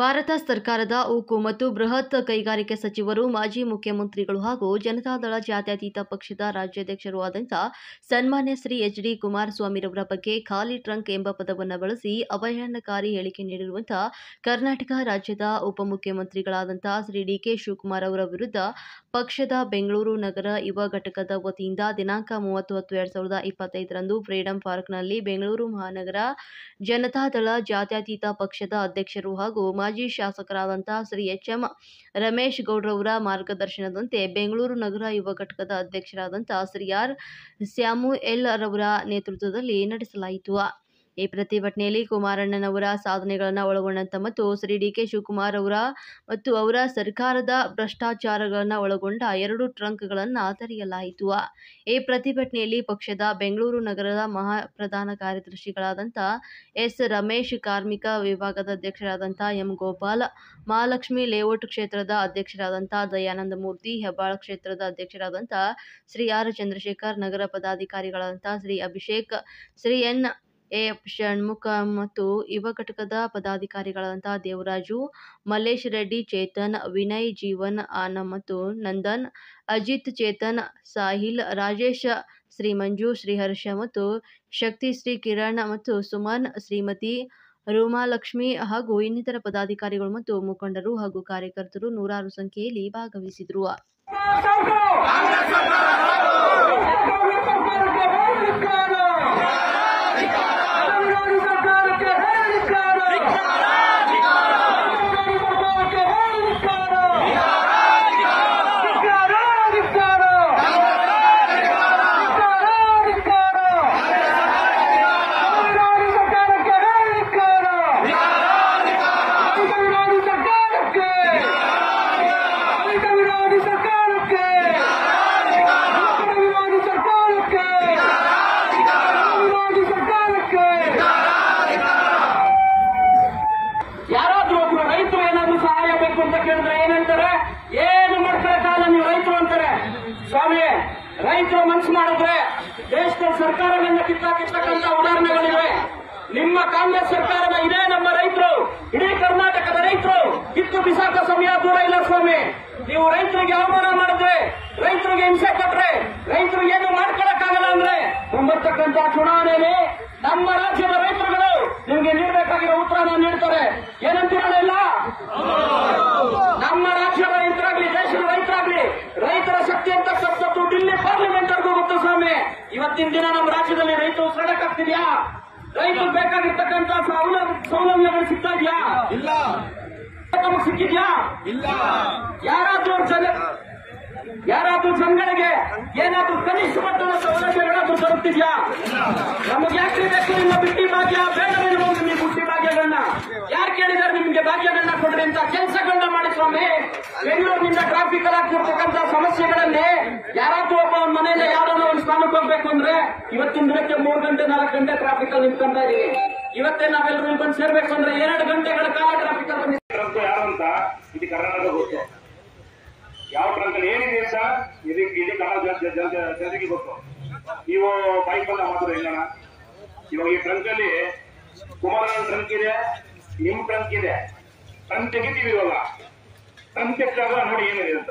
ಭಾರತ ಸರ್ಕಾರದ ಉಕ್ಕು ಮತ್ತು ಬೃಹತ್ ಕೈಗಾರಿಕೆ ಸಚಿವರು, ಮಾಜಿ ಮುಖ್ಯಮಂತ್ರಿಗಳು ಹಾಗೂ ಜನತಾದಳ ಜಾತ್ಯತೀತ ಪಕ್ಷದ ರಾಜ್ಯಾಧ್ಯಕ್ಷರೂ ಆದಂಥ ಸನ್ಮಾನ್ಯ ಶ್ರೀ ಎಚ್. ಡಿ. ಕುಮಾರಸ್ವಾಮಿರವರ ಬಗ್ಗೆ ಖಾಲಿ ಟ್ರಂಕ್ ಎಂಬ ಪದವನ್ನು ಬಳಸಿ ಅವಹೇಳನಕಾರಿ ಹೇಳಿಕೆ ನೀಡಿರುವಂಥ ಕರ್ನಾಟಕ ರಾಜ್ಯದ ಉಪಮುಖ್ಯಮಂತ್ರಿಗಳಾದಂಥ ಶ್ರೀ ಡಿ. ಕೆ. ಶಿವಕುಮಾರ್ ಅವರ ವಿರುದ್ಧ ಪಕ್ಷದ ಬೆಂಗಳೂರು ನಗರ ಯುವ ಘಟಕದ ವತಿಯಿಂದ ದಿನಾಂಕ 30/10/2025ರಂದು ಫ್ರೀಡಂ ಪಾರ್ಕ್ನಲ್ಲಿ ಬೆಂಗಳೂರು ಮಹಾನಗರ ಜನತಾದಳ ಜಾತ್ಯತೀತ ಪಕ್ಷದ ಅಧ್ಯಕ್ಷರು ಹಾಗೂ ಮಾಜಿ ಶಾಸಕರಾದಂಥ ಶ್ರೀ ಎಚ್. ಎಂ. ರಮೇಶ್ ಗೌಡ್ರವರ ಮಾರ್ಗದರ್ಶನದಂತೆ ಬೆಂಗಳೂರು ನಗರ ಯುವ ಘಟಕದ ಅಧ್ಯಕ್ಷರಾದಂಥ ಶ್ರೀ ಆರ್. ಸ್ಯಾಮುಯೆಲ್ ರವರ ನೇತೃತ್ವದಲ್ಲಿ ನಡೆಸಲಾಯಿತು. ಈ ಪ್ರತಿಭಟನೆಯಲ್ಲಿ ಕುಮಾರಣ್ಣನವರ ಸಾಧನೆಗಳನ್ನು ಒಳಗೊಂಡಂತೆ ಮತ್ತು ಶ್ರೀ ಡಿ. ಕೆ. ಶಿವಕುಮಾರ್ ಅವರ ಮತ್ತು ಅವರ ಸರ್ಕಾರದ ಭ್ರಷ್ಟಾಚಾರಗಳನ್ನು ಒಳಗೊಂಡ 2 ಟ್ರಂಕ್ಗಳನ್ನು ತೆರೆಯಲಾಯಿತು. ಈ ಪ್ರತಿಭಟನೆಯಲ್ಲಿ ಪಕ್ಷದ ಬೆಂಗಳೂರು ನಗರದ ಪ್ರಧಾನ ಕಾರ್ಯದರ್ಶಿಗಳಾದಂಥ ಎಸ್. ರಮೇಶ್, ಕಾರ್ಮಿಕ ವಿಭಾಗದ ಅಧ್ಯಕ್ಷರಾದಂಥ ಎಂ. ಗೋಪಾಲ್, ಮಹಾಲಕ್ಷ್ಮಿ ಲೇಔಟ್ ಕ್ಷೇತ್ರದ ಅಧ್ಯಕ್ಷರಾದಂಥ ದಯಾನಂದ ಮೂರ್ತಿ, ಹೆಬ್ಬಾಳ ಕ್ಷೇತ್ರದ ಅಧ್ಯಕ್ಷರಾದಂಥ ಶ್ರೀ ಆರ್. ಚಂದ್ರಶೇಖರ್, ನಗರ ಪದಾಧಿಕಾರಿಗಳಾದಂಥ ಶ್ರೀ ಅಭಿಷೇಕ್, ಶ್ರೀ ಎನ್. ಎ. ಷಣ್ಮುಖ ಮತ್ತು ಯುವ ಘಟಕದ ಪದಾಧಿಕಾರಿಗಳಾದಂಥ ದೇವರಾಜು, ಮಲ್ಲೇಶ್ ರೆಡ್ಡಿ, ಚೇತನ್, ವಿನಯ್, ಜೀವನ್, ಮತ್ತು ನಂದನ್, ಅಜಿತ್, ಚೇತನ್, ಸಾಹಿಲ್, ರಾಜೇಶ್, ಶ್ರೀ ಮಂಜು, ಶ್ರೀ ಹರ್ಷ ಮತ್ತು ಶಕ್ತಿ, ಶ್ರೀ ಕಿರಣ್ ಮತ್ತು ಸುಮನ್, ಶ್ರೀಮತಿ ರೂಮಾಲಕ್ಷ್ಮಿ ಹಾಗೂ ಇನ್ನಿತರ ಪದಾಧಿಕಾರಿಗಳು ಮತ್ತು ಮುಖಂಡರು ಹಾಗೂ ಕಾರ್ಯಕರ್ತರು ನೂರಾರು ಸಂಖ್ಯೆಯಲ್ಲಿ ಭಾಗವಹಿಸಿದರು. ಯಾರಾದ್ರೂ ಒಬ್ರು ರೈತರು ಏನಾದ್ರೂ ಸಹಾಯ ಬೇಕು ಅಂತ ಕೇಳಿದ್ರೆ ಏನಂತಾರೆ? ಏನು ಮಾಡ್ಕೊಳಕ್ಕಾಗಲ್ಲ, ನೀವು ರೈತರು ಅಂತಾರೆ. ಸ್ವಾಮಿ, ರೈತರು ಮನಸ್ಸು ಮಾಡಿದ್ರೆ ದೇಶದಲ್ಲಿ ಸರ್ಕಾರಗಳನ್ನ ಕಿತ್ತಾಕಿರ್ತಕ್ಕಂಥ ಉದಾಹರಣೆಗಳಿವೆ. ನಿಮ್ಮ ಕಾಂಗ್ರೆಸ್ ಸರ್ಕಾರದ ಇದೇ ನಮ್ಮ ರೈತರು, ಇಡೀ ಕರ್ನಾಟಕದ ರೈತರು ಕಿತ್ತು ಬಿಸಾಕ ಸಮಯ ದೂರ ಇಲ್ಲ ಸ್ವಾಮಿ. ನೀವು ರೈತರಿಗೆ ಅವಮಾನ ಮಾಡಿದ್ರೆ, ರೈತರಿಗೆ ಹಿಂಸೆ ಕೊಟ್ರೆ, ರೈತರು ಏನು ಮಾಡ್ಕೊಳಕ್ಕಾಗಲ್ಲ ಅಂದ್ರೆ ಮುಂಬರ್ತಕ್ಕಂಥ ಚುನಾವಣೆಯಲ್ಲಿ ನಮ್ಮ ರಾಜ್ಯದ ರೈತರುಗಳು ನಿಮ್ಗೆ ನೀಡಬೇಕಾಗಿರೋ ಉತ್ತರನ ನೀಡ್ತಾರೆ. ಏನಂತೀರಲ್ಲ, ನಮ್ಮ ರಾಜ್ಯದ ರೈತರಾಗ್ಲಿ, ದೇಶದ ರೈತರಾಗ್ಲಿ, ರೈತರ ಶಕ್ತಿ ಅಂತ ಸತ್ತು ಡಿಲ್ಲಿ ಪಾರ್ಲಿಮೆಂಟ್ ವರ್ಗೂ ಗೊತ್ತು ಸ್ವಾಮಿ. ಇವತ್ತಿನ ದಿನ ನಮ್ಮ ರಾಜ್ಯದಲ್ಲಿ ರೈತರು ಸಡಕ್ಕಾಗ್ತಿದ್ಯಾ? ರೈತರು ಬೇಕಾಗಿರ್ತಕ್ಕಂಥ ಸೌಲಭ್ಯಗಳು ಸಿಗ್ತಾ ಇದೆಯಾ? ಇಲ್ಲ. ನಮಗೆ ಸಿಕ್ಕಿದ್ಯಾ? ಇಲ್ಲ. ಯಾರಾದ್ರೂ ಜನಗಳಿಗೆ ಏನಾದ್ರೂ ಕನಿಷ್ಠ ಮಟ್ಟದ ಸೌಲಭ್ಯಗಳಾದ್ರೂ ಬರುತ್ತಿದ್ಯಾ? ನಮಗೆ ಯಾಕೆ ಬೇಕು ನಿಮ್ಮ ಬಿಟ್ಟಿ ಭಾಗ್ಯ? ಬೇಡವೇನು ನಿಮ್ಮ ಬುಟ್ಟಿ ಭಾಗ್ಯಗಳನ್ನ? ಯಾರು ಕೇಳಿದಾರೆ ನಿಮ್ಗೆ ಭಾಗ್ಯಗಳನ್ನ ಕೊಡ್ರಿ ಅಂತ? ಕೆಲಸಗಳನ್ನ ಮಾಡಿ ಸ್ವಾಮಿ. ಬೆಂಗಳೂರಿನಿಂದ ಟ್ರಾಫಿಕ್ ಆಗ್ತಿರ್ತಕ್ಕಂಥ ಸಮಸ್ಯೆಗಳಲ್ಲಿ ಯಾರಾದ್ರೂ ಒಬ್ಬ ಮನೆಯಲ್ಲಿ ಯಾವ್ದಾದ್ರು ಒಂದು ಸ್ಥಾನಕ್ಕೆ ಹೋಗ್ಬೇಕು ಅಂದ್ರೆ ಇವತ್ತಿನ ದಿನಕ್ಕೆ 3 ಗಂಟೆ 4 ಗಂಟೆ ಟ್ರಾಫಿಕ್ ಅಲ್ಲಿ ನಿಂತ್ಕೊಂತ ಇದೀವಿ. ಇವತ್ತೇ ನಾವೆಲ್ಲರೂ ಇಲ್ಲಿ ಬಂದು ಸೇರ್ಬೇಕು ಅಂದ್ರೆ 2 ಗಂಟೆಗಳ ಕಾಲ ಟ್ರಾಫಿಕ್ ಅಲ್ಲಿ ಯಾರು ಅಂತ ಇದು ಕರ್ನಾಟಕ ಗೊತ್ತು. ಯಾವ ಟ್ರಂಕ್ ಅಲ್ಲಿ ಏನಿದೆ ಸರ್, ಇಡೀ ಕನ್ನಡ ಜನತೆಗೆ ಗೊತ್ತು. ನೀವು ಬೈಕ್ ಬಂದ ಮಾತ್ರ ಹೆಂಗಣ? ಇವಾಗ ಈ ಟ್ರಂಕ್ ಅಲ್ಲಿ ಕುಮಾರಣ್ಣ ಟ್ರಂಕ್ ಇದೆ, ನಿಮ್ ಟ್ರಂಕ್ ಇದೆ. ಟ್ರಂಕ್ ತೆಗಿತೀವಿ ಇವಾಗ. ಟ್ರಂಕ್ ತೆಗೆದಾಗ ನೋಡಿ ಏನಿದೆ ಅಂತ.